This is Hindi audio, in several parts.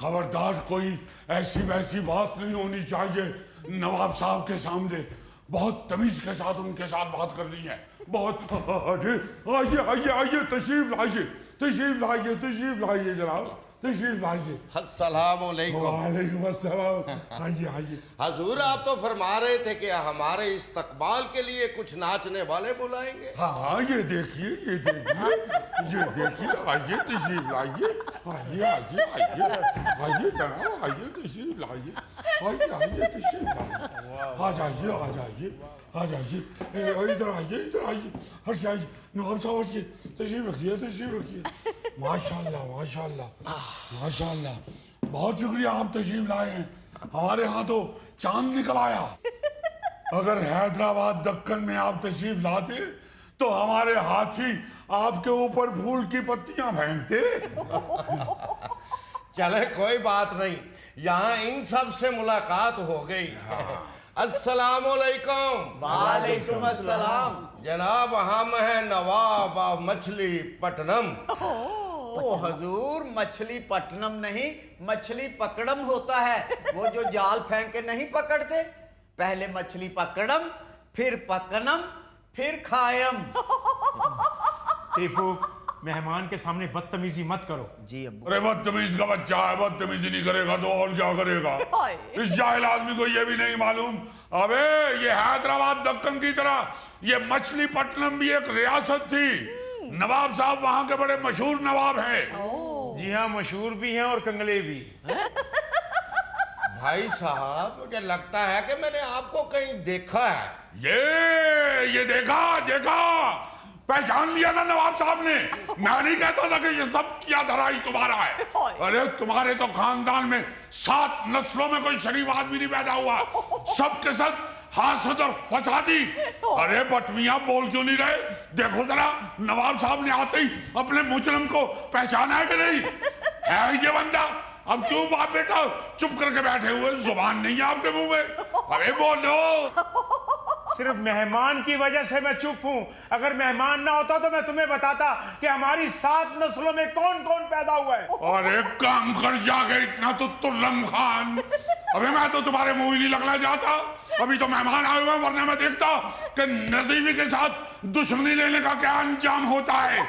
खबरदार कोई ऐसी वैसी बात नहीं होनी चाहिए नवाब साहब के सामने। बहुत तमीज के साथ उनके साथ बात करनी है। बहुत अरे आइए आइए आइए, तशरीफ लाइए तशरीफ लाइए तशरीफ लाइए जनाब, तशरीफ लाइए। अस्सलाम वालेकुम। वालेकुम अस्सलाम। आइए आइए। हजूर, आप तो फरमा रहे थे कि हमारे इस्तकबाल के लिए कुछ नाचने वाले बुलाएंगे। हाँ ये देखिए ये देखिए ये देखिए, आइए तशरीफ लाइए, आइए आइए आइए आइए जनाब, आइए तशरीफ लाइए, आइए आइए तशरीफ लाइए, आ जाइए आ जाइए आ जाइए, इधर आइए इधर आइए, हर से आइए नवाब साहब, हट के तशरीफ रखिए तशरीफ रखिए। माशाल्लाह माशाल्लाह माशाल्लाह, बहुत शुक्रिया आप तशरीफ लाए हैं। हमारे यहाँ तो चांद निकल आया। अगर हैदराबाद दक्कन में आप तशरीफ लाते तो हमारे हाथी आपके ऊपर फूल की पत्तियां फेंकते। चले कोई बात नहीं, यहाँ इन सब से मुलाकात हो गई। अस्सलाम वालेकुम। वालेकुम अस्सलाम। जनाब, हम हैं नवाब ऑफ मछलीपट्टनम। ओ हजूर, मछली पट्टनम नहीं, मछली पकड़म होता है। वो जो जाल फेंक के नहीं पकड़ते, पहले मछली पकड़म, फिर पकनम, फिर खायम। टीपू, मेहमान के सामने बदतमीजी मत करो। जी अब्बू। अरे बदतमीज का बच्चा है, बदतमीजी नहीं करेगा तो और क्या करेगा। इस जाहिल आदमी को ये भी नहीं मालूम, अबे ये हैदराबाद दक्कन की तरह ये मछलीपट्टनम भी एक रियासत थी। नवाब साहब वहां के बड़े मशहूर नवाब हैं। जी हाँ, मशहूर भी हैं और कंगले भी। भाई साहब, मुझे लगता है कि मैंने आपको कहीं देखा है। ये देखा देखा, पहचान लिया ना नवाब साहब ने। मैं नहीं कहता था कि ये सब किया धरा ही तुम्हारा है। अरे तुम्हारे तो खानदान में 7 नस्लों में कोई शरीफ आदमी नहीं पैदा हुआ, सब के सब हासद और फसादी। अरे बटमिया बोल क्यों नहीं रहे? देखो जरा, नवाब साहब ने आते ही अपने मुजरम को पहचाना है कि नहीं? है ये बंदा? अब क्यों बाप बेटा चुप करके बैठे हुए, जुबान नहीं है आपके मुंह में? अरे बोलो। सिर्फ मेहमान की वजह से मैं चुप हूँ। अगर मेहमान ना होता तो मैं तुम्हें बताता कि हमारी 7 नस्लों में कौन कौन पैदा हुआ है। अरे काम कर जाके इतना तो तुर्रम खान, अबे मैं तो तुम्हारे मुंह ही नहीं लगना चाहता। अभी तो मेहमान आए हुए, वरना मैं देखता कि नदीवी के साथ दुश्मनी लेने का क्या अंजाम होता है।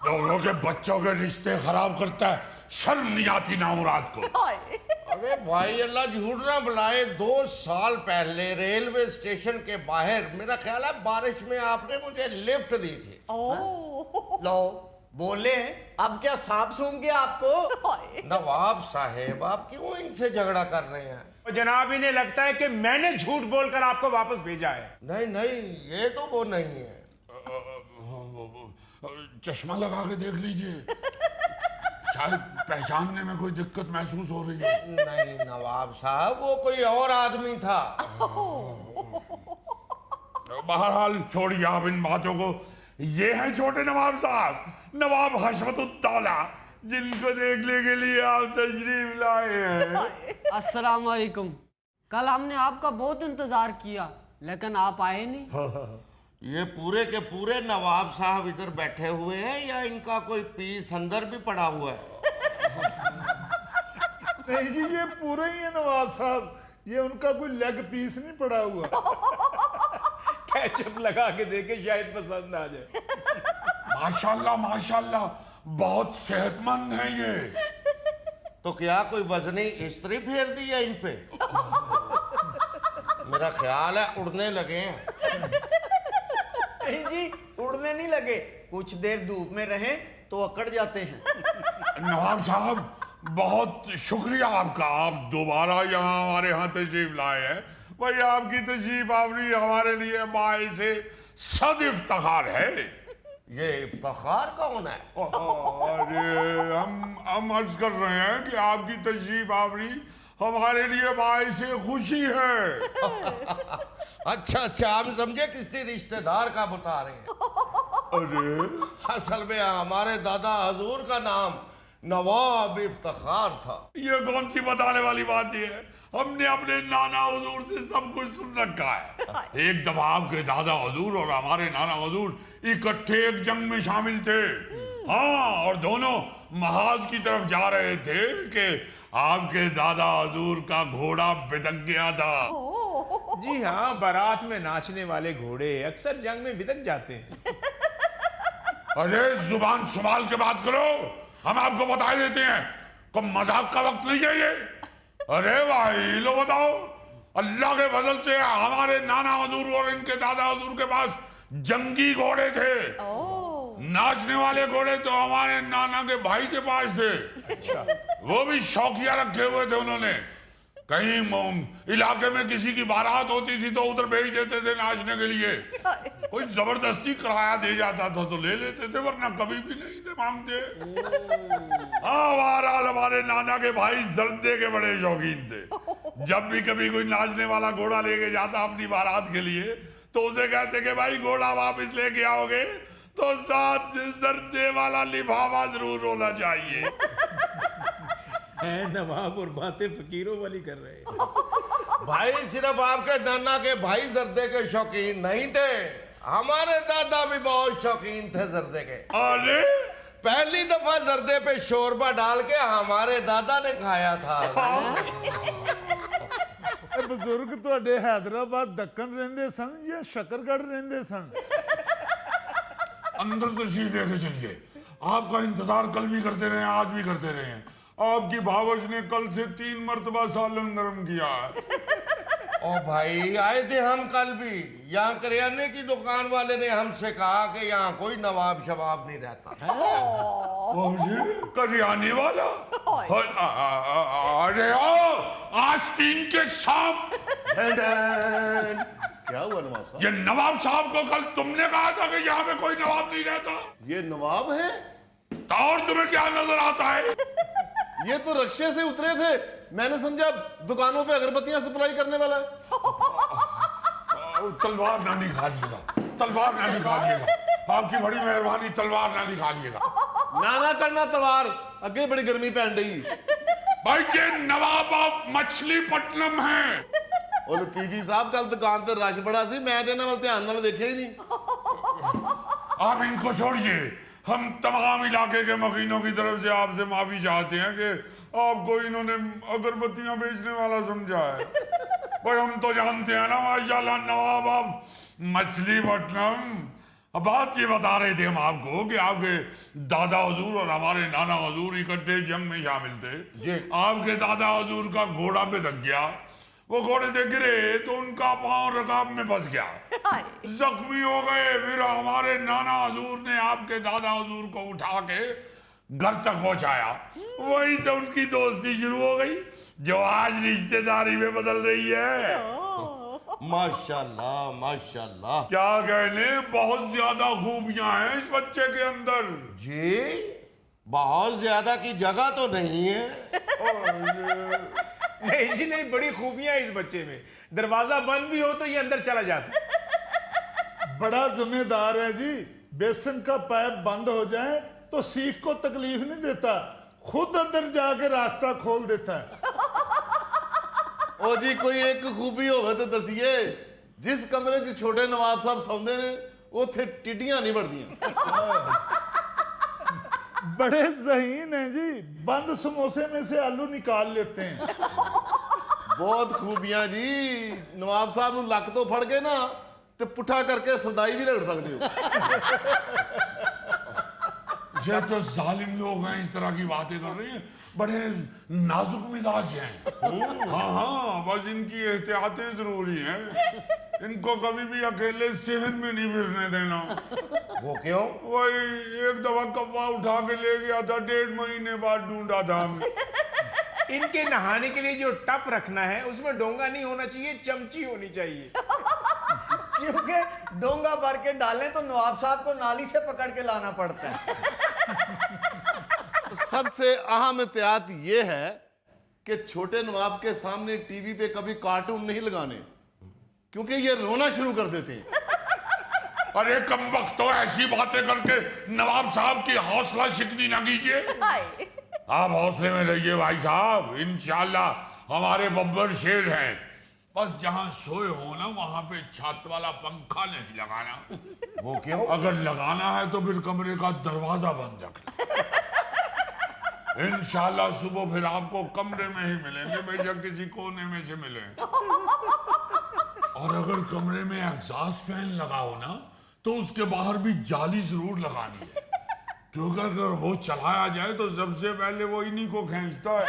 लोगों के बच्चों के रिश्ते खराब करता है, शर्म नहीं आती ना मुराद को। अरे भाई, अल्लाह झूठ ना बुलाए, 2 साल पहले रेलवे स्टेशन के बाहर मेरा ख्याल है बारिश में आपने मुझे लिफ्ट दी थी। लो बोले, अब क्या सांप सूंघ गया आपको? नवाब साहेब, आप क्यों इनसे झगड़ा कर रहे हैं? और जनाब, इन्हें लगता है कि मैंने झूठ बोलकर आपको वापस भेजा है। नहीं नहीं, ये तो वो नहीं है। चश्मा लगा के देख लीजिए, शायद पहचानने में कोई दिक्कत महसूस हो रही है। नहीं नवाब साहब, वो कोई और आदमी था। बहरहाल छोड़िए आप इन बातों को। ये है छोटे नवाब साहब, नवाब हशमतुद्दौला, जिनको देखने के लिए आप तशरीफ लाए हैं। अस्सलाम वालेकुम। कल हमने आपका बहुत इंतजार किया, लेकिन आप आए नहीं। ये पूरे के पूरे नवाब साहब इधर बैठे हुए हैं या इनका कोई पीस अंदर भी पड़ा हुआ है? नहीं जी, ये पूरे ही है नवाब साहब, ये उनका कोई लेग पीस नहीं पड़ा हुआ। केचप लगा के देखे, शायद पसंद आ जाए। माशाल्लाह माशाल्लाह, बहुत सेहतमंद हैं ये। तो क्या कोई वजनी स्त्री फेर दी है इन पे? मेरा ख्याल है उड़ने लगे हैं। नहीं जी, उड़ने नहीं लगे, कुछ देर धूप में रहें तो अकड़ जाते हैं। नवाब साहब, बहुत शुक्रिया आपका, आप दोबारा यहाँ हमारे यहाँ तशरीफ लाए हैं। भाई आपकी तशरीफ आवरी हमारे लिए बाइसे सद इफ्तिखार है। ये इफ्तिखार कौन है? अरे हम अर्ज कर रहे हैं कि आपकी तशरीफ आवरी हमारे लिए बाइसे खुशी है। अच्छा अच्छा, हम समझे किसी रिश्तेदार का बता रहे हैं। अरे असल में हमारे दादा हजूर का नाम नवाब इफ्तिखार था। ये कौन सी बताने वाली बात है? हमने अपने नाना हुजूर से सब कुछ सुन रखा है। एक दफा आपके दादा हुजूर और हमारे नाना हुजूर इकट्ठे एक जंग में शामिल थे। हाँ, और दोनों महाज की तरफ जा रहे थे कि आपके दादा हजूर का घोड़ा बिदक गया था। जी हाँ, बारात में नाचने वाले घोड़े अक्सर जंग में बिदक जाते हैं। अरे जुबान संभाल के बात करो, हम आपको बता देते हैं, कोई मजाक का वक्त नहीं है ये। अरे भाई लो बताओ, अल्लाह के फजल से हमारे नाना हजूर और इनके दादा हजूर के पास जंगी घोड़े थे। नाचने वाले घोड़े तो हमारे नाना के भाई के पास थे। अच्छा। वो भी शौकिया रखे हुए थे उन्होंने। कहीं इलाके में किसी की बारात होती थी तो उधर भेज देते थे नाचने के लिए। कोई जबरदस्ती किराया दे जाता था तो ले लेते थे, वरना कभी भी नहीं थे मांगते। बहरहाल हमारे नाना के भाई जर्दे के बड़े शौकीन थे। जब भी कभी कोई नाचने वाला घोड़ा लेके जाता अपनी बारात के लिए तो उसे कहते कि भाई घोड़ा वापस लेके आओगे तो साथ जर्दे वाला लिफाफा जरूर होना चाहिए। है नवाब और बातें फकीरों वाली कर रहे हैं। भाई सिर्फ आपके नाना के भाई जर्दे के शौकीन नहीं थे, हमारे दादा भी बहुत शौकीन थे जर्दे के। अरे पहली दफा जर्दे पे शोरबा डाल के हमारे दादा ने खाया था। बुजुर्ग तो हैदराबाद दक्कन रहंदे सन या शकरगढ़ रहंदे सन? अंदर तशरीफ लेके चलिए, आपका इंतजार कल भी करते रहे, आज भी करते रहे हैं। आपकी भावज ने कल से 3 मरतबा सालन गरम किया है। ओ भाई आए थे हम कल भी, यहाँ करियाने की दुकान वाले ने हमसे कहा कि यहाँ कोई नवाब शबाब नहीं रहता। करियाने वाला? अरे ओ आस्तीन के सांप। क्या हुआ नवाब साहब? ये नवाब साहब को कल तुमने कहा था कि यहाँ पे कोई नवाब नहीं रहता। ये नवाब है? तो और तुम्हें क्या नजर आता है? ये तो रक्शे से उतरे थे, मैंने समझा दुकानों पे अगरबत्तियां सप्लाई करने वाला है। तलवार ना निकालिएगा, तलवार ना निकालिएगा, आपकी बड़ी मेहरबानी, तलवार ना निकालिएगा। ना ना करना तलवार, अगे बड़ी गर्मी पैन रही। भाई ये नवाब ऑफ मछलीपट्टनम है। और लतीफी साहब कल दुकान ते रश बड़ा सी, मैं इन्हां वाल ध्यान नाल वेख्या ही नहीं। आप इनको छोड़िए, हम तमाम इलाके के मकीनों की तरफ से आपसे माफी चाहते हैं कि आपको इन्होंने अगरबत्तियां बेचने वाला समझा है। भाई हम तो जानते हैं ना माशाल्लाह नवाब ऑफ मछलीपट्टनम। अब बात ये बता रहे थे हम आपको कि आपके दादा हजूर और हमारे नाना हजूर इकट्ठे जंग में शामिल थे। आपके दादा हजूर का घोड़ा बिदक गया, वो घोड़े से गिरे तो उनका पांव रकाब में फंस गया, जख्मी हो गए। फिर हमारे नाना हजूर ने आपके दादा हजूर को उठा के घर तक पहुंचाया। वहीं से उनकी दोस्ती शुरू हो गई जो आज रिश्तेदारी में बदल रही है। माशाल्लाह माशाल्लाह। क्या कहने, बहुत ज्यादा खूबियां हैं इस बच्चे के अंदर। जी बहुत ज्यादा की जगह तो नहीं है। नहीं जी नहीं, बड़ी खूबियां इस बच्चे में। दरवाजा बंद भी हो तो ये अंदर चला जाता। बड़ा जिम्मेदार है जी। बेसन का पाइप बंद हो जाए तो सीख को तकलीफ नहीं देता, खुद अंदर जाके रास्ता खोल देता है। ओ जी कोई एक खूबी होवे तो दसिए। जिस कमरे च छोटे नवाब साहब सौंदे ने उथे टिड्डियां नहीं बढ़दियां। बड़े ज़हीन हैं जी, बंद समोसे में से आलू निकाल लेते हैं। बहुत खूबियां जी। नवाब साहब ਨੂੰ ਲੱਕ ਤੋਂ ਫੜ ਕੇ ਨਾ ਤੇ ਪੁੱਠਾ ਕਰਕੇ ਸਰਦਾਈ ਵੀ ਲੜ ਸਕਦੇ ਹੋ। ये तो जालिम लोग हैं, इस तरह की बातें कर रही हैं, बड़े नाजुक मिजाज हैं। हाँ हाँ, बस इनकी एहतियातें जरूरी हैं। इनको कभी भी अकेले सहन में नहीं फिरने देना। वो क्यों? वही एक दफा कब्बा उठा के ले गया था, 1.5 महीने बाद ढूंढा था हमने। इनके नहाने के लिए जो टप रखना है उसमें डोंगा नहीं होना चाहिए, चमची होनी चाहिए। क्योंकि डोंगा भर के डालें तो नवाब साहब को नाली से पकड़ के लाना पड़ता है। सबसे अहम एहतियात ये है कि छोटे नवाब के सामने टीवी पे कभी कार्टून नहीं लगाने, क्योंकि ये रोना शुरू कर देते हैं। अरे कमबख्त, तो ऐसी बातें करके नवाब साहब की हौसला शिकनी ना कीजिए। आप हौसले में रहिए भाई साहब, इंशाल्लाह हमारे बब्बर शेर हैं, बस जहां सोए हो ना वहां पे छत वाला पंखा नहीं लगाना। वो क्यों? अगर लगाना है तो फिर कमरे का दरवाजा बंद रखना। इंशाल्लाह सुबह फिर आपको कमरे में ही मिलेंगे, बेशक किसी कोने में से मिले। और अगर कमरे में एग्जॉस्ट फैन लगा हो ना तो उसके बाहर भी जाली जरूर लगानी है, क्योंकि अगर वो चलाया जाए तो सबसे पहले वो इन्हीं को खींचता है।